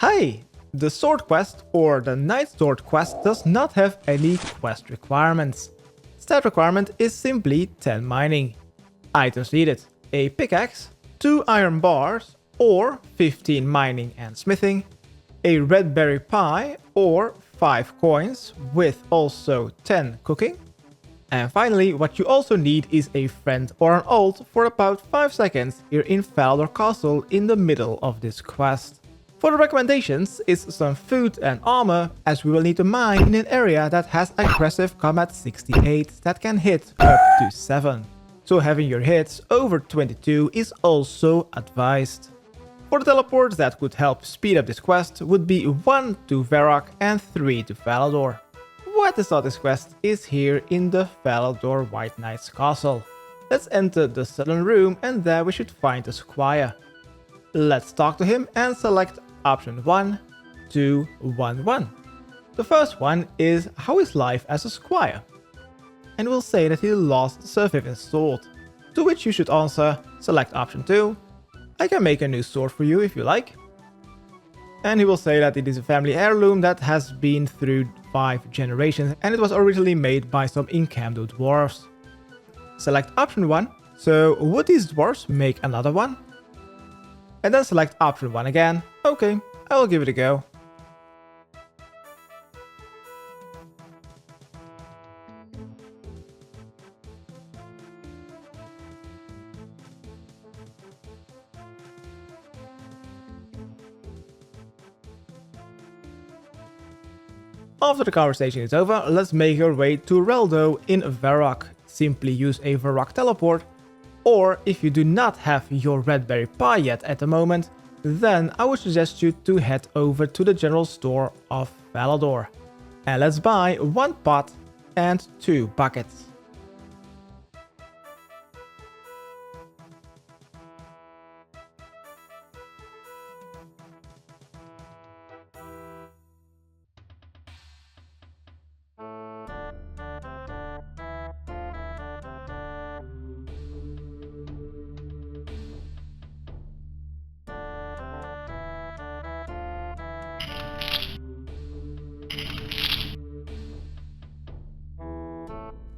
Hi! The sword quest or the knight sword quest does not have any quest requirements. Stat requirement is simply 10 mining. Items needed: a pickaxe, 2 iron bars or 15 mining and smithing, a redberry pie or 5 coins with also 10 cooking. And finally, what you also need is a friend or an ult for about 5 seconds here in Faladian Castle in the middle of this quest. For the recommendations is some food and armor, as we will need to mine in an area that has aggressive combat 68 that can hit up to 7. So having your hits over 22 is also advised. For the teleports that could help speed up this quest would be 1 to Varrock and 3 to Faladian. Where to start this quest is here in the Faladian White Knight's castle. Let's enter the southern room and there we should find a squire. Let's talk to him and select option 1, 2, 1, 1. The first one is how is life as a squire? And will say that he lost Sir Vivian's sword. To which you should answer, select option 2. I can make a new sword for you if you like. And he will say that it is a family heirloom that has been through 5 generations and it was originally made by some Incamdo dwarves. Select option 1. So would these dwarves make another one? And then select option 1 again. Okay, I will give it a go. After the conversation is over, let's make our way to Reldo in Varrock. Simply use a Varrock teleport, or if you do not have your redberry pie yet at the moment, then I would suggest you to head over to the general store of Faladian. And let's buy 1 pot and 2 buckets.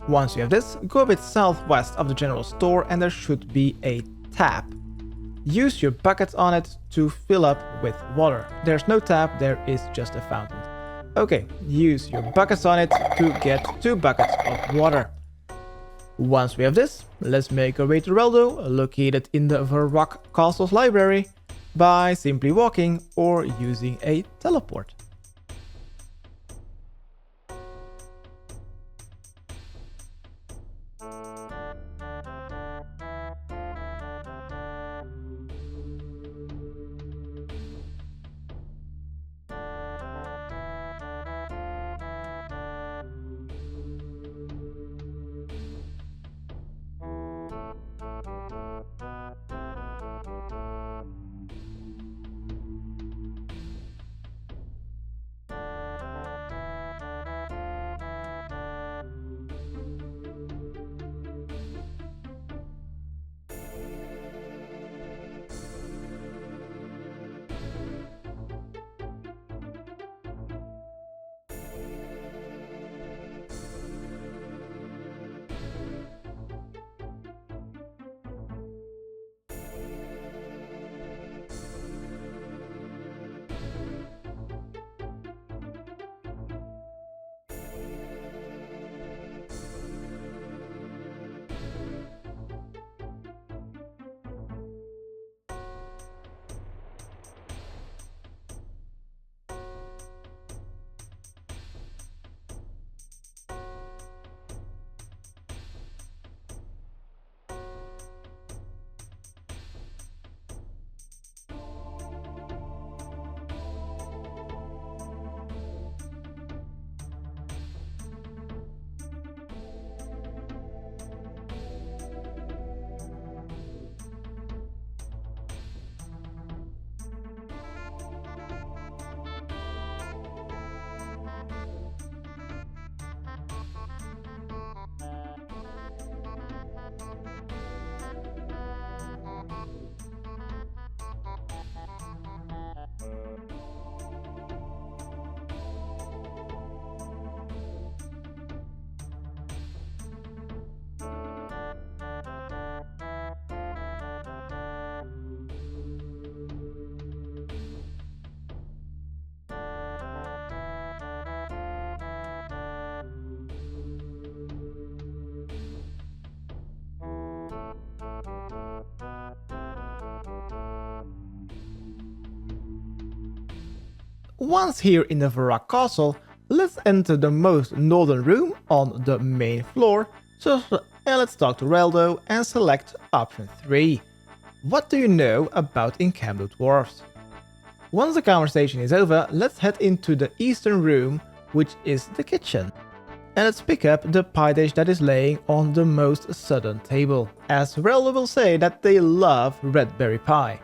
Once you have this, go a bit southwest of the general store and there should be a tap. Use your bucket on it to fill up with water. There's no tap, there is just a fountain. Okay, use your buckets on it to get 2 buckets of water. Once we have this, let's make our way to Reldo, located in the Varrock Castle's library, by simply walking or using a teleport. Once here in the Varrock Castle, let's enter the most northern room on the main floor, and let's talk to Reldo and select option 3. What do you know about Encamped Dwarfs? Once the conversation is over, let's head into the eastern room, which is the kitchen. And let's pick up the pie dish that is laying on the most southern table, as Reldo will say that they love redberry pie.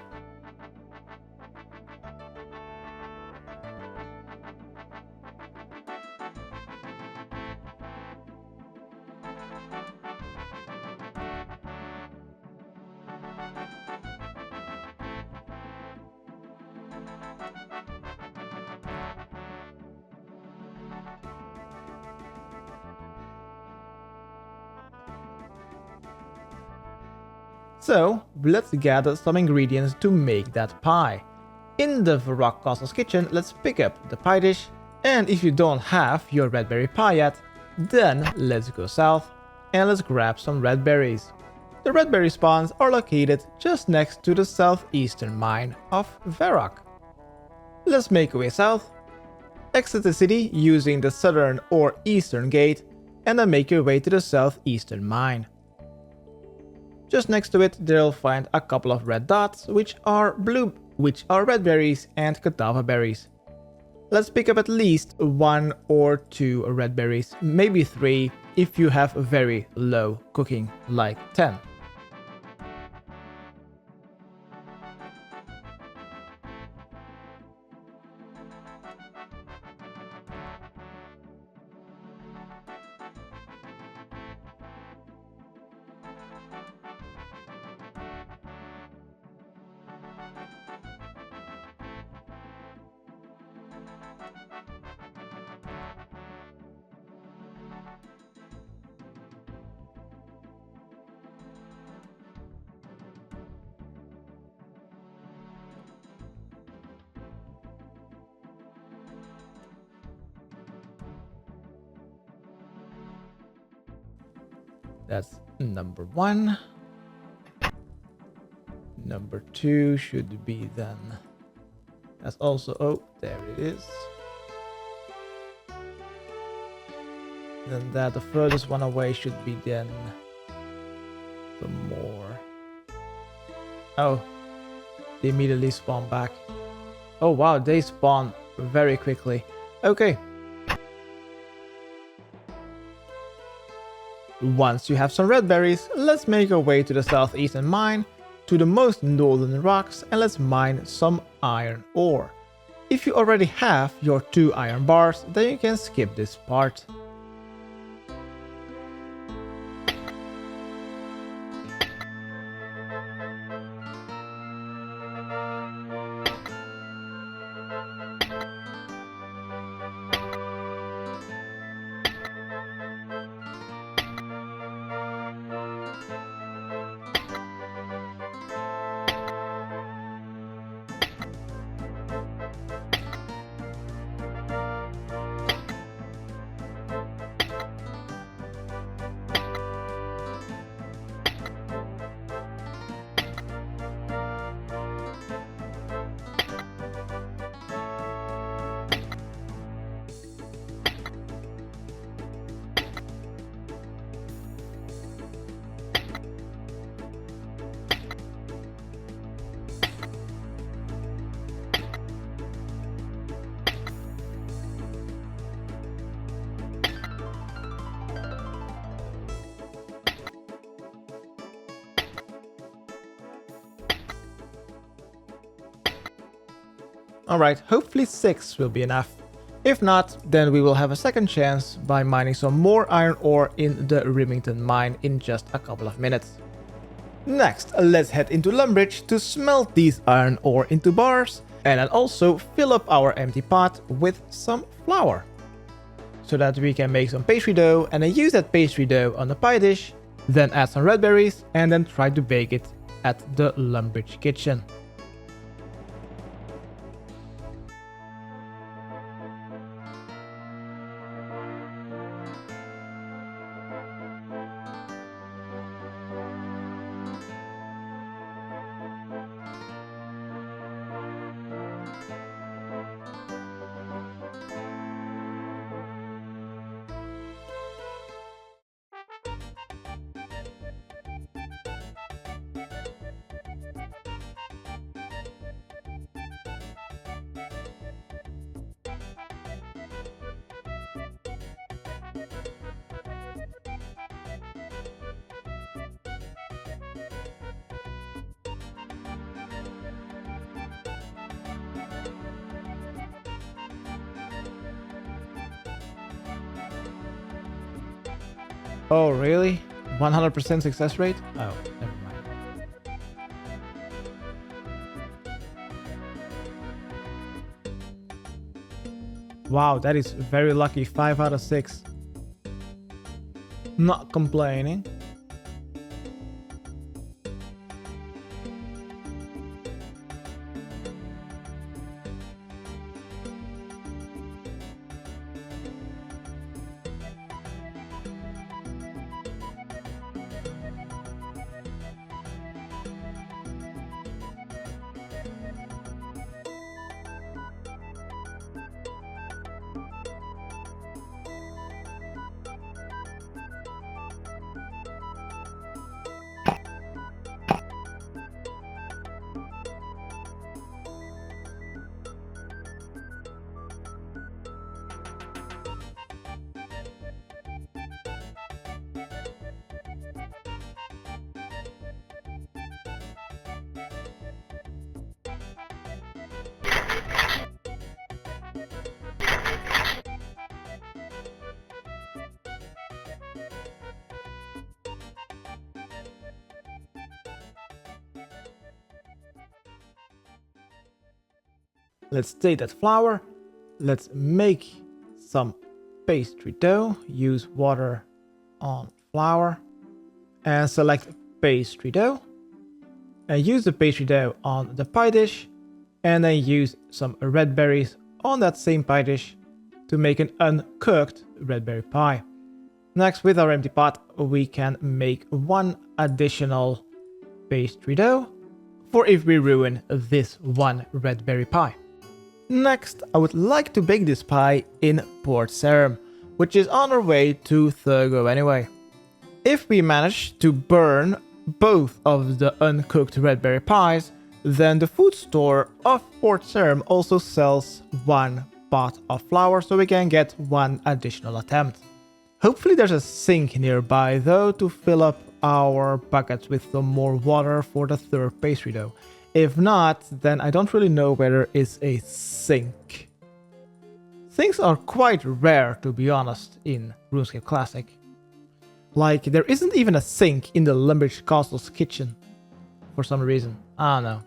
So, let's gather some ingredients to make that pie. In the Varrock Castle's kitchen, let's pick up the pie dish, and if you don't have your redberry pie yet, then let's go south and let's grab some red berries. The red berry spawns are located just next to the southeastern mine of Varrock. Let's make our way south, exit the city using the southern or eastern gate, and then make your way to the southeastern mine. Just next to it, they'll find a couple of red dots, which are red berries and catawba berries. Let's pick up at least 1 or 2 red berries, maybe 3 if you have very low cooking, like 10. That's number 1. Number 2 should be then. That's also, oh, there it is. Then that the furthest one away should be then some more. Oh, they immediately spawn back. Oh wow, they spawn very quickly. Okay. Once you have some red berries, let's make our way to the southeastern mine, to the most northern rocks, and let's mine some iron ore. If you already have your 2 iron bars, then you can skip this part. Alright, hopefully 6 will be enough. If not, then we will have a second chance by mining some more iron ore in the Remington mine in just a couple of minutes. Next, let's head into Lumbridge to smelt these iron ore into bars, and then also fill up our empty pot with some flour, so that we can make some pastry dough and then use that pastry dough on the pie dish, then add some red berries and then try to bake it at the Lumbridge kitchen. Oh, really? 100% success rate? Oh, never mind. Wow, that is very lucky. 5 out of 6. Not complaining. Let's take that flour. Let's make some pastry dough. Use water on flour. And select pastry dough. And use the pastry dough on the pie dish. And then use some red berries on that same pie dish to make an uncooked red berry pie. Next, with our empty pot, we can make one additional pastry dough for if we ruin this one red berry pie. Next, I would like to bake this pie in Port Sarim, which is on our way to Thurgo anyway. If we manage to burn both of the uncooked red berry pies, then the food store of Port Sarim also sells one pot of flour, so we can get one additional attempt. Hopefully there's a sink nearby though to fill up our buckets with some more water for the third pastry dough. If not, then I don't really know where there is a sink. Sinks are quite rare, to be honest, in RuneScape Classic. Like, there isn't even a sink in the Lumbridge Castle's kitchen. For some reason. I don't know.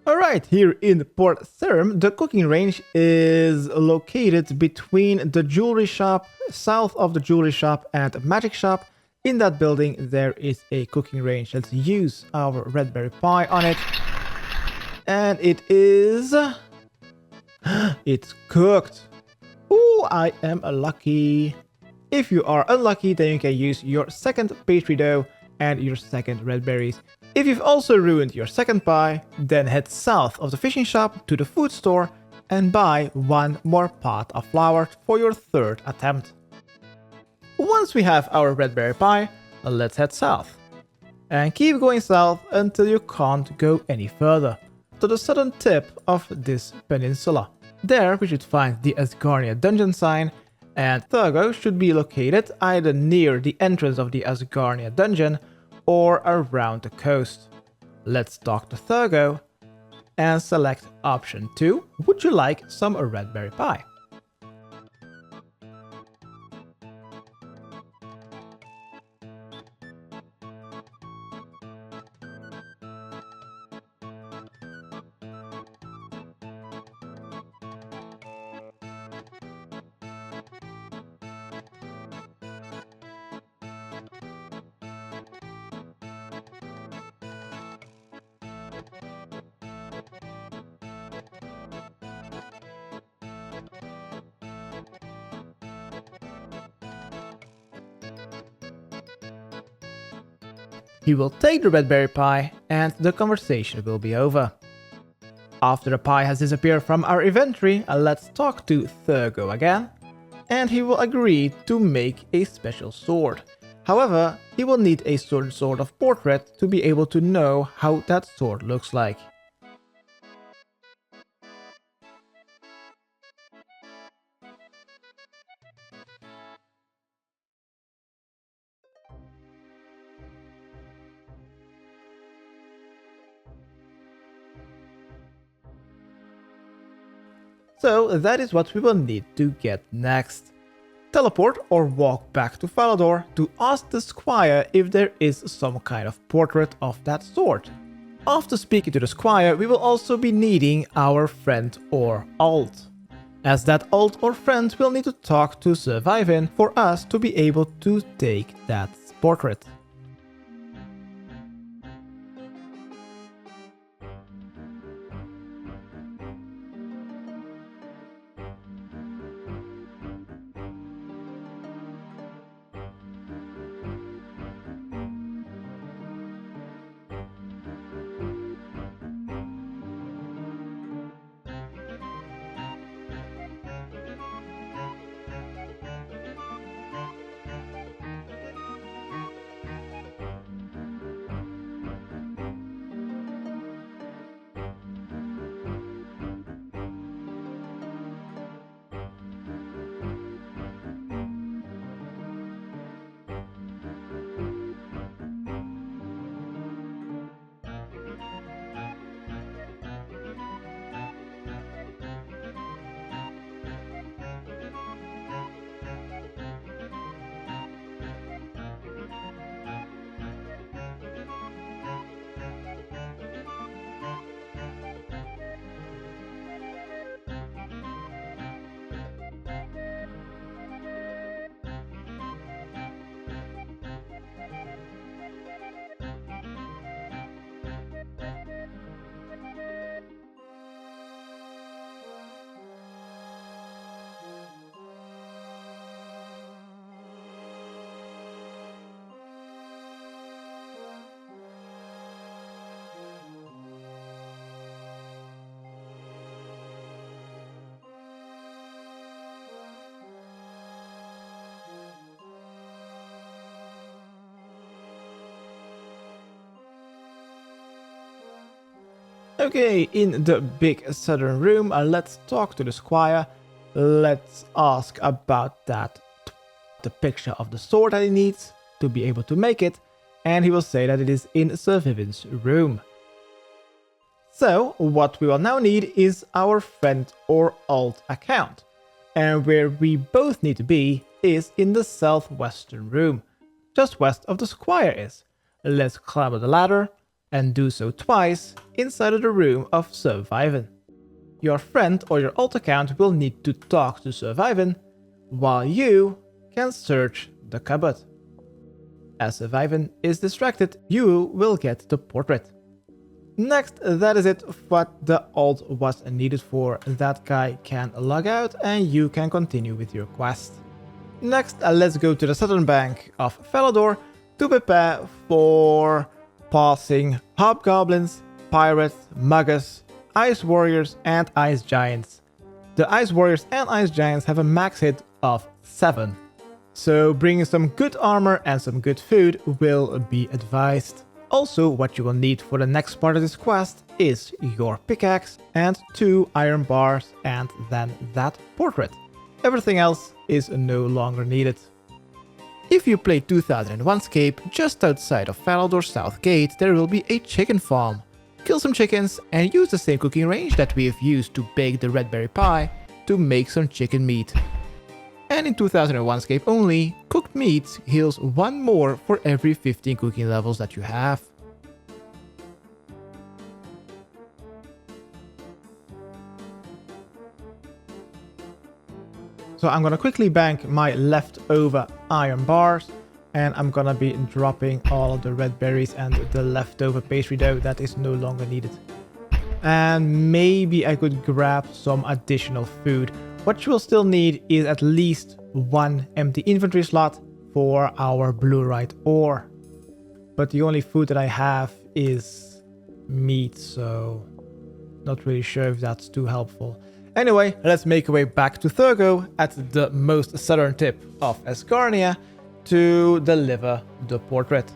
Alright, here in Port Sarim, the cooking range is located between the jewelry shop, south of the jewelry shop and magic shop. In that building there is a cooking range. Let's use our red berry pie on it. And it is... it's cooked. Ooh, I am lucky. If you are unlucky, then you can use your second pastry dough and your second red berries. If you've also ruined your second pie, then head south of the fishing shop to the food store and buy one more pot of flour for your third attempt. Once we have our red berry pie, let's head south. And keep going south until you can't go any further, to the southern tip of this peninsula. There we should find the Asgarnia dungeon sign, and Thurgo should be located either near the entrance of the Asgarnia dungeon or around the coast. Let's talk to Thurgo and select option 2. Would you like some red berry pie? He will take the red berry pie and the conversation will be over. After the pie has disappeared from our inventory, let's talk to Thurgo again, and he will agree to make a special sword. However, he will need a certain sort of portrait to be able to know how that sword looks like. So that is what we will need to get next. Teleport or walk back to Falador to ask the squire if there is some kind of portrait of that sword. After speaking to the squire, we will also be needing our friend or alt, as that alt or friend will need to talk to Survivin for us to be able to take that portrait. Okay, in the big southern room, let's talk to the squire. Let's ask about the picture of the sword that he needs to be able to make it, and he will say that it is in Sir Vivian's room. So, what we will now need is our friend or alt account, and where we both need to be is in the southwestern room, just west of the squire is. Let's climb the ladder and do so twice inside of the room of Survivin. Your friend or your alt account will need to talk to Survivin, while you can search the cupboard. As Survivin is distracted, you will get the portrait. Next, that is it what the alt was needed for. That guy can log out and you can continue with your quest. Next, let's go to the southern bank of Falador to prepare for passing hobgoblins, pirates, muggers, ice warriors and ice giants. The ice warriors and ice giants have a max hit of 7, so bringing some good armor and some good food will be advised. Also, what you will need for the next part of this quest is your pickaxe and 2 iron bars and then that portrait. Everything else is no longer needed. If you play 2001Scape, just outside of Falador South Gate there will be a chicken farm. Kill some chickens and use the same cooking range that we have used to bake the redberry pie to make some chicken meat. And in 2001Scape only, cooked meat heals 1 more for every 15 cooking levels that you have. So I'm gonna quickly bank my leftover iron bars and I'm gonna be dropping all of the red berries and the leftover pastry dough that is no longer needed. And maybe I could grab some additional food. What you will still need is at least 1 empty inventory slot for our Blurite ore. But the only food that I have is meat, so not really sure if that's too helpful. Anyway, let's make our way back to Thurgo at the most southern tip of Asgarnia to deliver the portrait.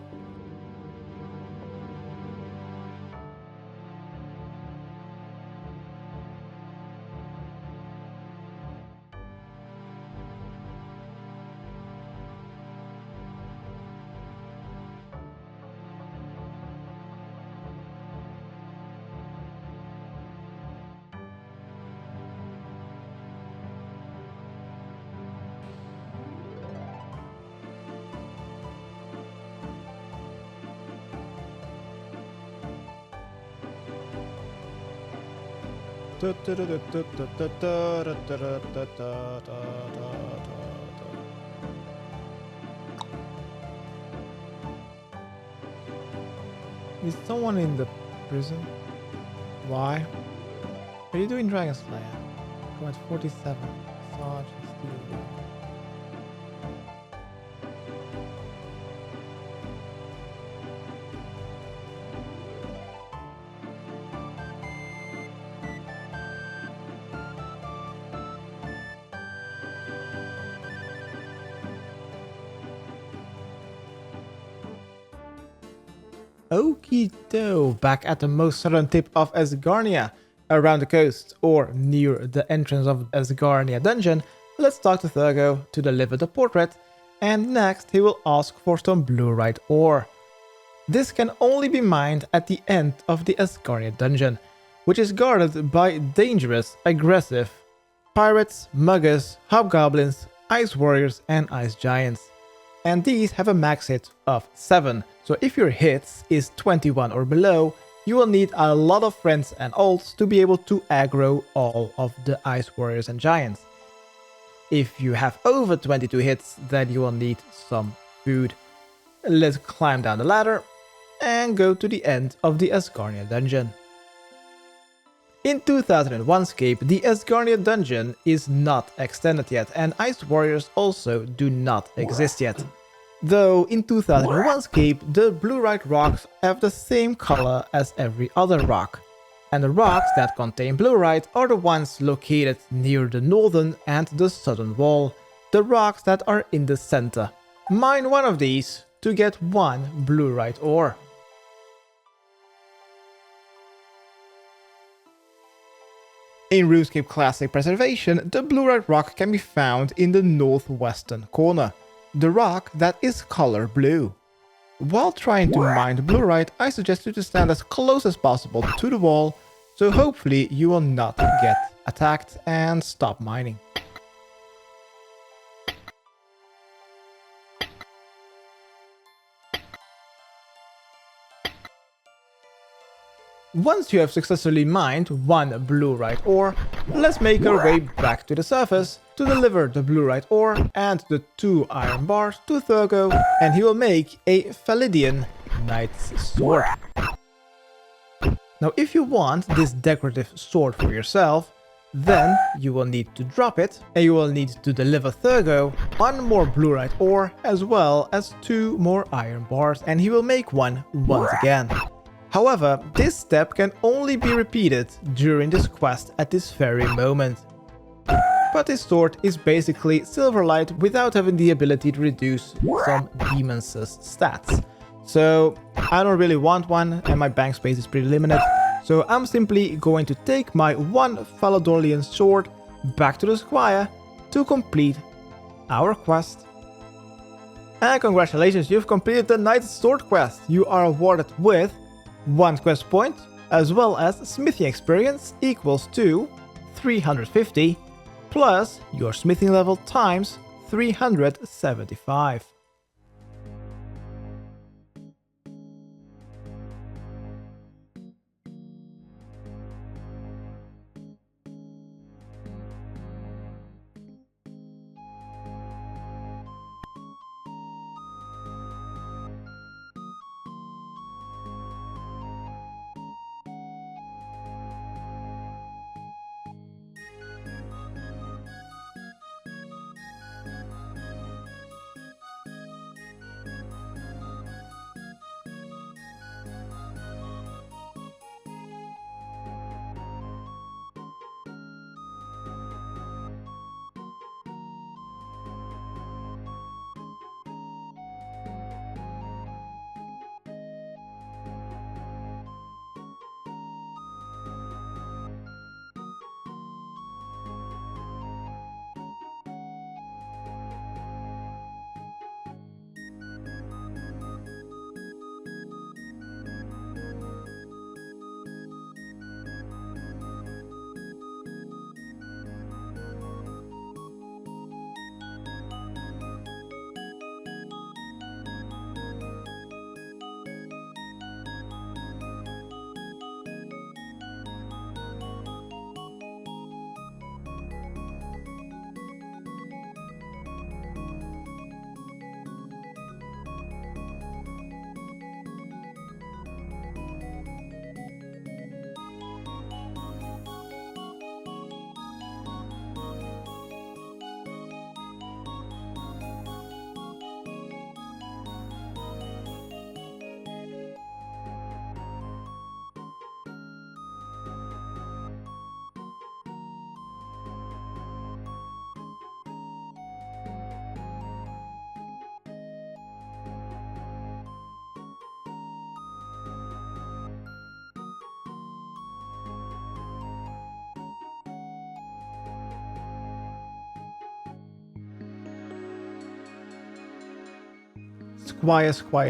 Is someone in the prison? Why? Are you doing Dragon Slayer? Come at 47. Sarge and Steel. Okie doke, back at the most southern tip of Asgarnia, around the coast, or near the entrance of Asgarnia dungeon. Let's talk to Thurgo to deliver the portrait, and next he will ask for some Blurite ore. This can only be mined at the end of the Asgarnia dungeon, which is guarded by dangerous, aggressive pirates, muggers, hobgoblins, ice warriors and ice giants. And these have a max hit of 7, so if your hits is 21 or below, you will need a lot of friends and ults to be able to aggro all of the ice warriors and giants. If you have over 22 hits, then you will need some food. Let's climb down the ladder and go to the end of the Asgarnia dungeon. In 2001Scape, the Asgarnia dungeon is not extended yet, and Ice Warriors also do not exist yet. Though in 2001Scape, the Blurite rocks have the same color as every other rock. And the rocks that contain Blurite are the ones located near the northern and the southern wall, the rocks that are in the center. Mine one of these to get one Blurite ore. In RuneScape Classic Preservation, the Blurite rock can be found in the northwestern corner, the rock that is color blue. While trying to mine the Blurite, I suggest you to stand as close as possible to the wall, so hopefully you will not get attacked and stop mining. Once you have successfully mined one Blurite ore, let's make our way back to the surface to deliver the Blurite ore and the 2 iron bars to Thurgo, and he will make a Faladian Knight's Sword. Now if you want this decorative sword for yourself, then you will need to drop it, and you will need to deliver Thurgo 1 more Blurite ore as well as 2 more iron bars, and he will make one once again. However, this step can only be repeated during this quest at this very moment. But this sword is basically Silverlight without having the ability to reduce some Demon's stats. So I don't really want one, and my bank space is pretty limited. So I'm simply going to take my 1 Faladian sword back to the squire to complete our quest. And congratulations, you've completed the Knight's Sword quest. You are awarded with 1 quest point, as well as smithing experience equals to 350, plus your smithing level times 375.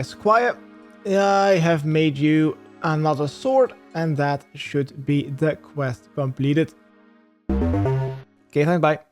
Squire. I have made you another sword, and that should be the quest completed. Okay, bye.